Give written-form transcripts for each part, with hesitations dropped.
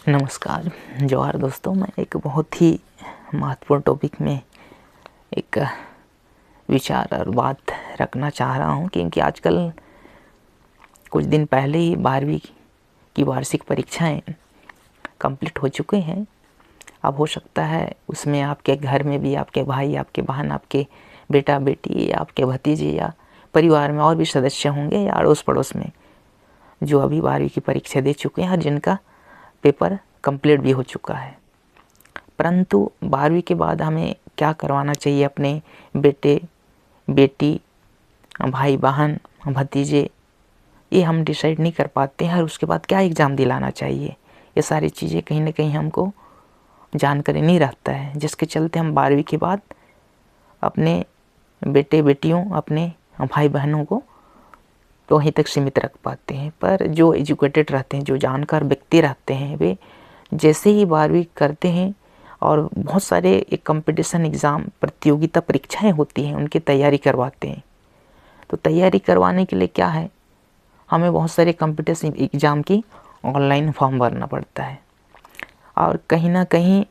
नमस्कार, जोहार दोस्तों। मैं एक बहुत ही महत्वपूर्ण टॉपिक में एक विचार और बात रखना चाह रहा हूं, क्योंकि आजकल कुछ दिन पहले ही 12वीं की वार्षिक परीक्षाएं कंप्लीट हो चुके हैं। अब हो सकता है उसमें आपके घर में भी आपके भाई, आपके बहन, आपके बेटा बेटी, आपके भतीजे या परिवार में और भी सदस्य होंगे या अड़ोस पड़ोस में जो अभी 12वीं की परीक्षा दे चुके हैं और जिनका पेपर कंप्लीट भी हो चुका है। परंतु 12वीं के बाद हमें क्या करवाना चाहिए अपने बेटे बेटी, भाई बहन, भतीजे, ये हम डिसाइड नहीं कर पाते हैं। और उसके बाद क्या एग्ज़ाम दिलाना चाहिए, ये सारी चीज़ें कहीं ना कहीं हमको जानकारी नहीं रहता है, जिसके चलते हम 12वीं के बाद अपने बेटे बेटियों, अपने भाई बहनों को तो वहीं तक सीमित रख पाते हैं। पर जो एजुकेटेड रहते हैं, जो जानकार व्यक्ति रहते हैं, वे जैसे ही 12वीं करते हैं और बहुत सारे एक कंपटीशन एग्ज़ाम, प्रतियोगिता परीक्षाएं होती हैं, उनकी तैयारी करवाते हैं। तो तैयारी करवाने के लिए क्या है, हमें बहुत सारे कंपटीशन एग्ज़ाम की ऑनलाइन फॉर्म भरना पड़ता है। और कहीं ना कहीं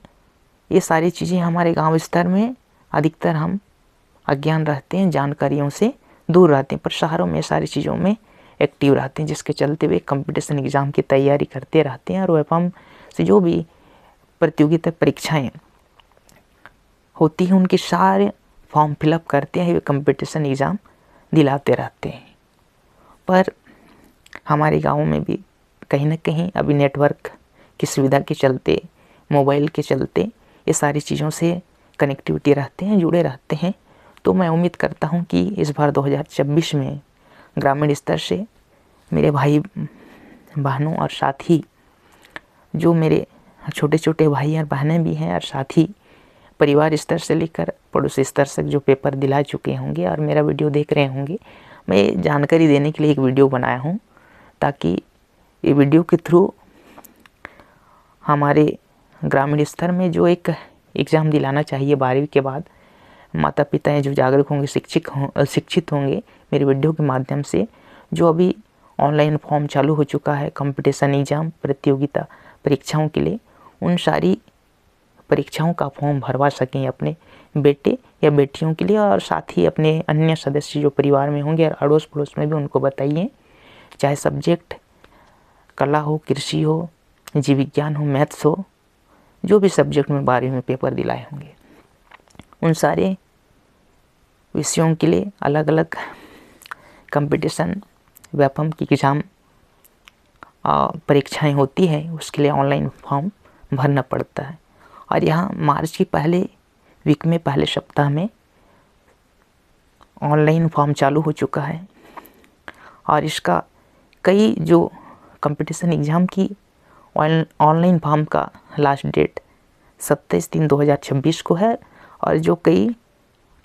ये सारी चीज़ें हमारे गांव स्तर में अधिकतर हम अज्ञान रहते हैं, जानकारियों से दूर रहते हैं। पर शहरों में सारी चीज़ों में एक्टिव रहते हैं, जिसके चलते वे कंपटीशन एग्ज़ाम की तैयारी करते रहते हैं। और वेफम से जो भी प्रतियोगिता परीक्षाएं होती हैं उनके सारे फॉर्म फिलअप करते हैं, वे कंपटीशन एग्ज़ाम दिलाते रहते हैं। पर हमारे गाँव में भी कहीं ना कहीं अभी नेटवर्क की सुविधा के चलते, मोबाइल के चलते ये सारी चीज़ों से कनेक्टिविटी रहते हैं, जुड़े रहते हैं। तो मैं उम्मीद करता हूं कि इस बार 2026 में ग्रामीण स्तर से मेरे भाई बहनों और साथ ही जो मेरे छोटे छोटे भाई और बहनें भी हैं और साथ ही परिवार स्तर से लेकर पड़ोसी स्तर तक जो पेपर दिला चुके होंगे और मेरा वीडियो देख रहे होंगे, मैं जानकारी देने के लिए एक वीडियो बनाया हूं, ताकि ये वीडियो के थ्रू हमारे ग्रामीण स्तर में जो एक एग्ज़ाम दिलाना चाहिए 12वीं के बाद, माता पिता हैं जो जागरूक होंगे, शिक्षित होंगे मेरे वीडियो के माध्यम से, जो अभी ऑनलाइन फॉर्म चालू हो चुका है कंपटीशन एग्ज़ाम, प्रतियोगिता परीक्षाओं के लिए, उन सारी परीक्षाओं का फॉर्म भरवा सकें अपने बेटे या बेटियों के लिए। और साथ ही अपने अन्य सदस्य जो परिवार में होंगे और अड़ोस पड़ोस में भी उनको बताइए, चाहे सब्जेक्ट कला हो, कृषि हो, जीव विज्ञान हो, मैथ्स हो, जो भी सब्जेक्ट में 12वीं में पेपर दिलाए होंगे, उन सारे विषयों के लिए अलग अलग कंपटीशन व्यापम की एग्ज़ाम परीक्षाएं होती हैं, उसके लिए ऑनलाइन फॉर्म भरना पड़ता है। और यहाँ मार्च की पहले वीक में, पहले सप्ताह में ऑनलाइन फॉर्म चालू हो चुका है। और इसका कई जो कंपटीशन एग्ज़ाम की ऑनलाइन फॉर्म का लास्ट डेट 27/3/2026 को है, और जो कई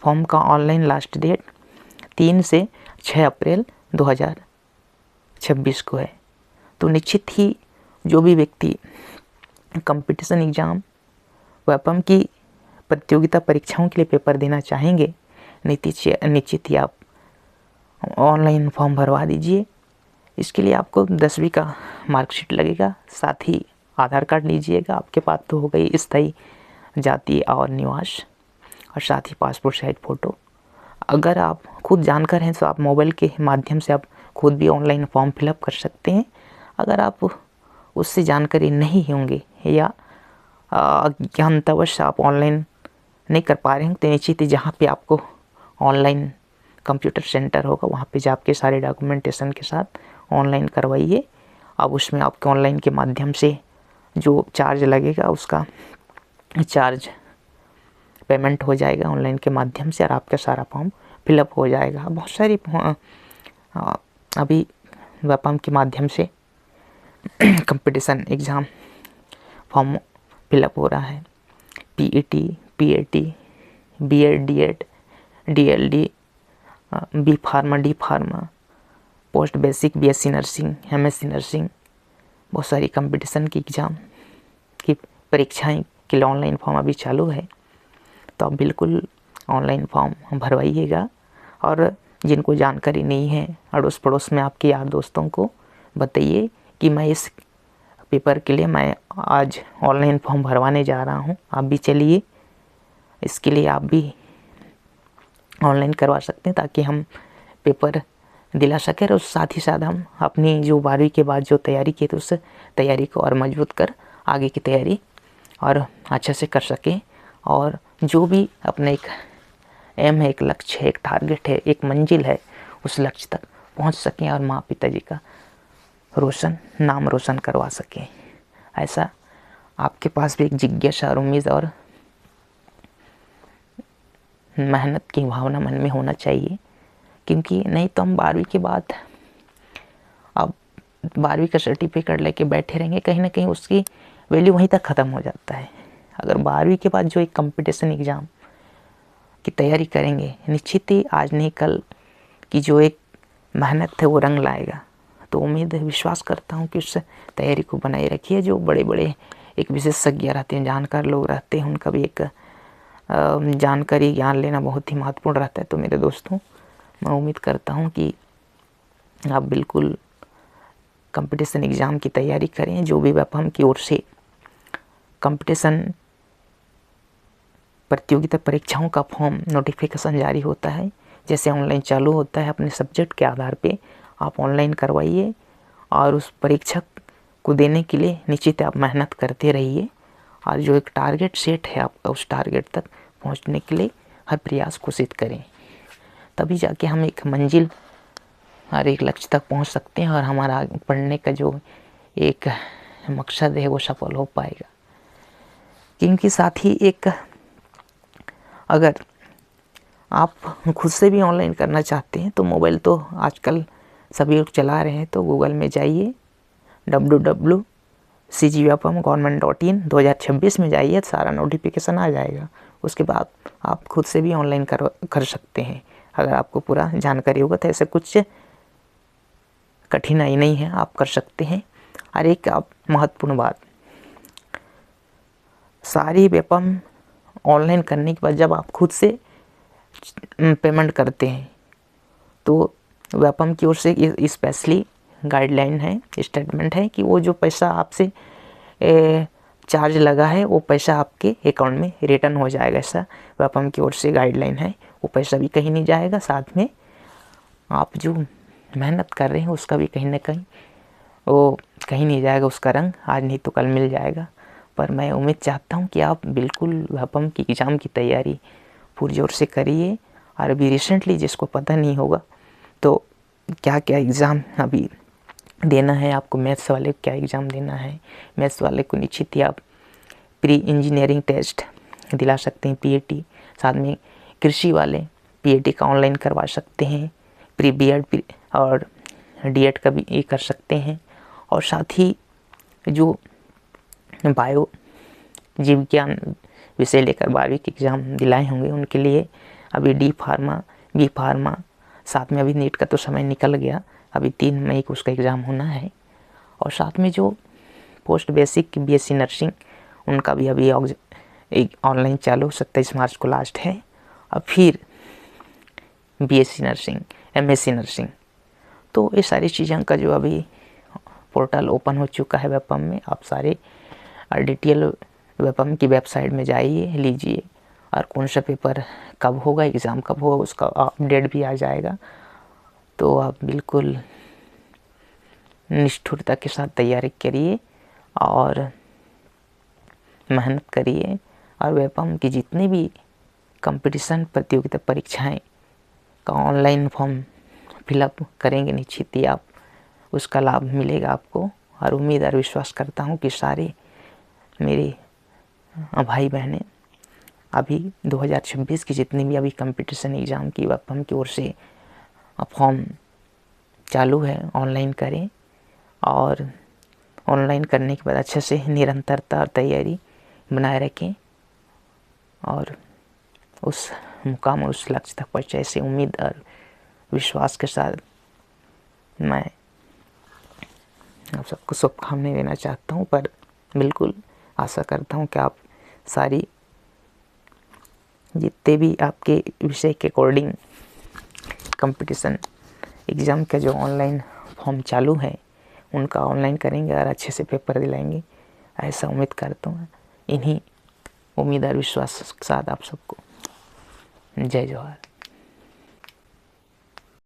फॉर्म का ऑनलाइन लास्ट डेट 3 से 6 अप्रैल 2026 को है। तो निश्चित ही जो भी व्यक्ति कंपटीशन एग्ज़ाम व्यापम की प्रतियोगिता परीक्षाओं के लिए पेपर देना चाहेंगे, निश्चित ही आप ऑनलाइन फॉर्म भरवा दीजिए। इसके लिए आपको 10वीं का मार्कशीट लगेगा, साथ ही आधार कार्ड लीजिएगा, आपके पास तो हो गई स्थायी जाति और निवास, और साथ ही पासपोर्ट साइज फ़ोटो। अगर आप खुद जानकर हैं तो आप मोबाइल के माध्यम से आप खुद भी ऑनलाइन फॉर्म फिलअप कर सकते हैं। अगर आप उससे जानकारी नहीं होंगे या अज्ञानतावश आप ऑनलाइन नहीं कर पा रहे हैं, तो निश्चित ही जहाँ पे आपको ऑनलाइन कंप्यूटर सेंटर होगा वहाँ पे जाके सारे डॉक्यूमेंटेशन के साथ ऑनलाइन करवाइए। अब उसमें आपके ऑनलाइन के माध्यम से जो चार्ज लगेगा उसका चार्ज पेमेंट हो जाएगा ऑनलाइन के माध्यम से, और आपका सारा फॉर्म फिलअप हो जाएगा। बहुत सारी अभी व्यापम के माध्यम से कंपटीशन एग्ज़ाम फॉर्म फिलअप हो रहा है। PET, PAT, BEd, DEd, DLD, B pharma, D pharma, post basic, BSc nursing, MSc nursing, बहुत सारी कंपटीशन की एग्ज़ाम की परीक्षाएं के लिए ऑनलाइन फॉर्म अभी चालू है। तो आप बिल्कुल ऑनलाइन फॉर्म भरवाइएगा। और जिनको जानकारी नहीं है, अड़ोस पड़ोस में आपके यार दोस्तों को बताइए कि मैं इस पेपर के लिए मैं आज ऑनलाइन फॉर्म भरवाने जा रहा हूँ। आप भी चलिए, इसके लिए आप भी ऑनलाइन करवा सकते हैं ताकि हम पेपर दिला सकें और साथ ही साथ हम अपनी जो 12वीं के बाद जो तैयारी की तो उस तैयारी को और मजबूत कर आगे की तैयारी और अच्छे से कर सकें। और जो भी अपना एक एम है, एक लक्ष्य है, एक टारगेट है, एक मंजिल है, उस लक्ष्य तक पहुंच सकें और माँ पिताजी का नाम रोशन करवा सकें। ऐसा आपके पास भी एक जिज्ञासा और उम्मीद और मेहनत की भावना मन में होना चाहिए, क्योंकि नहीं तो हम 12वीं के बाद अब 12वीं का सर्टिफिकेट लेके बैठे रहेंगे, कहीं ना कहीं उसकी वैल्यू वहीं तक ख़त्म हो जाता है। अगर 12वीं के बाद जो एक कंपटीशन एग्ज़ाम की तैयारी करेंगे, निश्चित ही आज नहीं कल की जो एक मेहनत है वो रंग लाएगा। तो उम्मीद है, विश्वास करता हूँ कि उस तैयारी को बनाए रखिए। जो बड़े बड़े एक विशेषज्ञ रहते हैं, जानकार लोग रहते हैं, उनका भी एक जानकारी ज्ञान लेना बहुत ही महत्वपूर्ण रहता है। तो मेरे दोस्तों, मैं उम्मीद करता हूँ कि आप बिल्कुल कंपटीशन एग्ज़ाम की तैयारी करें। जो भी व्यापम की ओर से कंपटीशन प्रतियोगिता परीक्षाओं का फॉर्म नोटिफिकेशन जारी होता है, जैसे ऑनलाइन चालू होता है, अपने सब्जेक्ट के आधार पे आप ऑनलाइन करवाइए और उस परीक्षा को देने के लिए निश्चित आप मेहनत करते रहिए। और जो एक टारगेट सेट है आपका, उस टारगेट तक पहुंचने के लिए हर प्रयास कोशिश करें, तभी जाके हम एक मंजिल और एक लक्ष्य तक पहुंच सकते हैं और हमारा पढ़ने का जो एक मकसद है वो सफल हो पाएगा। क्योंकि साथ ही एक अगर आप खुद से भी ऑनलाइन करना चाहते हैं तो मोबाइल तो आजकल सभी लोग चला रहे हैं, तो गूगल में जाइए, www.cgvyapam.government.in 2026 में जाइए, सारा नोटिफिकेशन आ जाएगा। उसके बाद आप खुद से भी ऑनलाइन कर सकते हैं। अगर आपको पूरा जानकारी होगा तो ऐसे कुछ कठिनाई नहीं है, आप कर सकते हैं। और एक आप महत्वपूर्ण बात, सारी व्यापम ऑनलाइन करने के बाद जब आप खुद से पेमेंट करते हैं तो व्यापम की ओर से स्पेशली गाइडलाइन है, स्टेटमेंट है कि वो जो पैसा आपसे चार्ज लगा है वो पैसा आपके अकाउंट में रिटर्न हो जाएगा। ऐसा व्यापम की ओर से गाइडलाइन है, वो पैसा भी कहीं नहीं जाएगा। साथ में आप जो मेहनत कर रहे हैं उसका भी कहीं ना कहीं वो कहीं नहीं जाएगा, उसका रंग आज नहीं तो कल मिल जाएगा। पर मैं उम्मीद चाहता हूँ कि आप बिल्कुल व्यापम की एग्ज़ाम की तैयारी पुरजोर से करिए। और अभी रिसेंटली जिसको पता नहीं होगा तो क्या क्या एग्ज़ाम अभी देना है आपको, मैथ्स वाले को क्या एग्ज़ाम देना है, मैथ्स वाले को निश्चित ही आप प्री इंजीनियरिंग टेस्ट दिला सकते हैं, पीएटी। साथ में कृषि वाले पीएटी का ऑनलाइन करवा सकते हैं, प्री बीएड और डीएड का भी ये कर सकते हैं। और साथ ही जो बायो जीव विज्ञान विषय लेकर 12वीं के एग्ज़ाम दिलाए होंगे उनके लिए अभी डी फार्मा, बी फार्मा, साथ में अभी नीट का तो समय निकल गया, अभी 3 मई को उसका एग्ज़ाम होना है। और साथ में जो पोस्ट बेसिक बीएससी नर्सिंग, उनका भी अभी ऑनलाइन चालू 27 मार्च को लास्ट है। और फिर बीएससी नर्सिंग, एमएससी नर्सिंग, तो ये सारी चीज़ों का जो अभी पोर्टल ओपन हो चुका है व्यापम में। आप सारे डिटेल व्यापम की वेबसाइट में जाइए, लीजिए, और कौन सा पेपर कब होगा, एग्ज़ाम कब होगा, उसका अपडेट भी आ जाएगा। तो आप बिल्कुल निष्ठुरता के साथ तैयारी करिए और मेहनत करिए। और व्यापम की जितनी भी कंपटीशन प्रतियोगिता परीक्षाएं का ऑनलाइन फॉर्म फिलअप करेंगे, निश्चित ही आप उसका लाभ मिलेगा आपको। और उम्मीद और विश्वास करता हूँ कि सारे मेरे भाई बहनें अभी 2026 की जितनी भी अभी कंपटीशन एग्ज़ाम की व्यापम की ओर से फॉर्म चालू है, ऑनलाइन करें। और ऑनलाइन करने के बाद अच्छे से निरंतरता और तैयारी बनाए रखें और उस मुकाम और उस लक्ष्य तक पहुँचे। ऐसे उम्मीद और विश्वास के साथ मैं आप सबको शुभकामनाएं देना चाहता हूँ। पर बिल्कुल आशा करता हूँ कि आप सारी जितने भी आपके विषय के अकॉर्डिंग कंपटीशन एग्ज़ाम का जो ऑनलाइन फॉर्म चालू है उनका ऑनलाइन करेंगे और अच्छे से पेपर दिलाएंगे, ऐसा उम्मीद करता हूँ। इन्हीं उम्मीद और विश्वास के साथ आप सबको जय जवाहर।